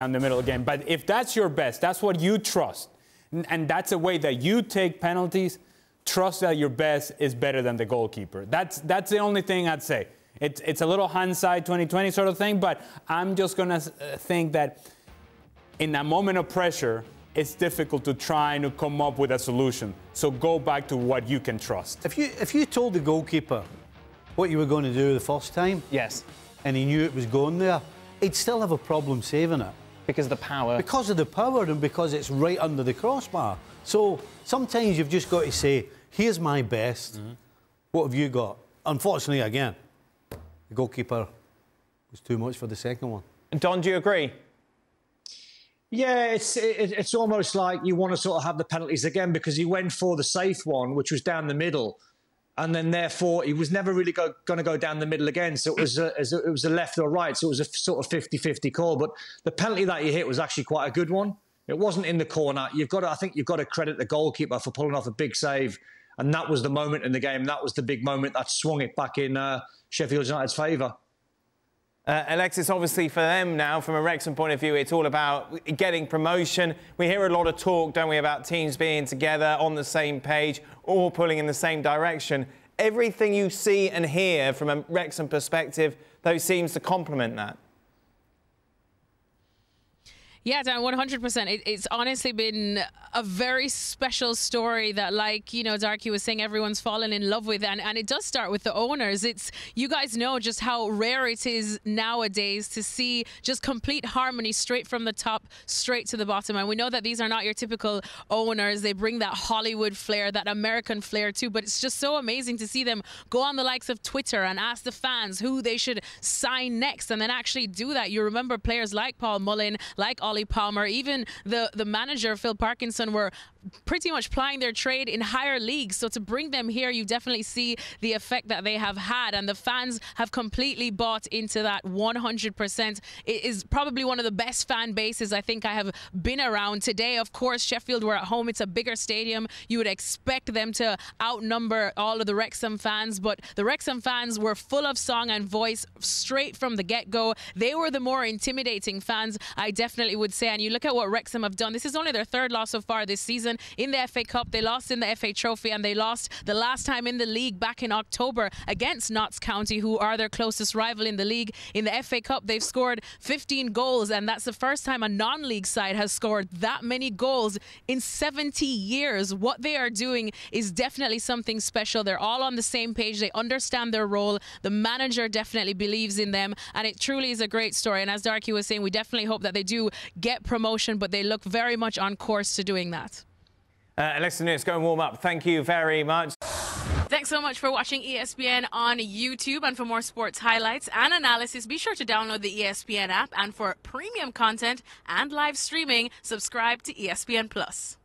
down the middle again. But if that's your best, that's what you trust, and that's a way that you take penalties, trust that your best is better than the goalkeeper. That's the only thing I'd say. It's a little hindsight 2020 sort of thing, but I'm just going to think that in a moment of pressure, it's difficult to try and come up with a solution. So go back to what you can trust. If you told the goalkeeper what you were going to do the first time, yes, and he knew it was going there, he'd still have a problem saving it. Because of the power. Because of the power and because it's right under the crossbar. So sometimes you've just got to say, here's my best. What have you got? Unfortunately, again, the goalkeeper was too much for the second one. Don, do you agree? Yeah, it's almost like you want to sort of have the penalties again, because he went for the safe one, which was down the middle, and then therefore he was never really going to go down the middle again. So it was a left or right, so it was a sort of 50-50 call. But the penalty that he hit was actually quite a good one. It wasn't in the corner. I think you've got to credit the goalkeeper for pulling off a big save, and that was the moment in the game. That was the big moment that swung it back in Sheffield United's favour. Alexis, obviously for them now, from a Wrexham point of view, it's all about getting promotion. We hear a lot of talk, don't we, about teams being together on the same page, all pulling in the same direction. Everything you see and hear from a Wrexham perspective, though, seems to complement that. Yeah, Dan, 100%. It's honestly been a very special story that, like, you know, Darky was saying, everyone's fallen in love with. And it does start with the owners. You guys know just how rare it is nowadays to see just complete harmony straight from the top, straight to the bottom. And we know that these are not your typical owners. They bring that Hollywood flair, that American flair too. But it's just so amazing to see them go on the likes of Twitter and ask the fans who they should sign next, and then actually do that. You remember players like Paul Mullin, like Ollie Palmer, even the manager, Phil Parkinson, were pretty much plying their trade in higher leagues. So to bring them here, you definitely see the effect that they have had, and the fans have completely bought into that 100%. It is probably one of the best fan bases I think I have been around. Today, of course, Sheffield were at home. It's a bigger stadium. You would expect them to outnumber all of the Wrexham fans, but the Wrexham fans were full of song and voice straight from the get-go. They were the more intimidating fans, I definitely would say. And you look at what Wrexham have done. This is only their third loss so far this season. In the FA Cup, they lost in the FA Trophy, and they lost the last time in the league back in October against Notts County, who are their closest rival in the league. In the FA Cup, they've scored 15 goals, and that's the first time a non-league side has scored that many goals in 70 years. What they are doing is definitely something special. They're all on the same page. They understand their role. The manager definitely believes in them, and it truly is a great story. And as Darky was saying, we definitely hope that they do get promotion, but they look very much on course to doing that. Alexis Nunes, go and warm up. Thank you very much. Thanks so much for watching ESPN on YouTube. And for more sports highlights and analysis, be sure to download the ESPN app. And for premium content and live streaming, subscribe to ESPN Plus.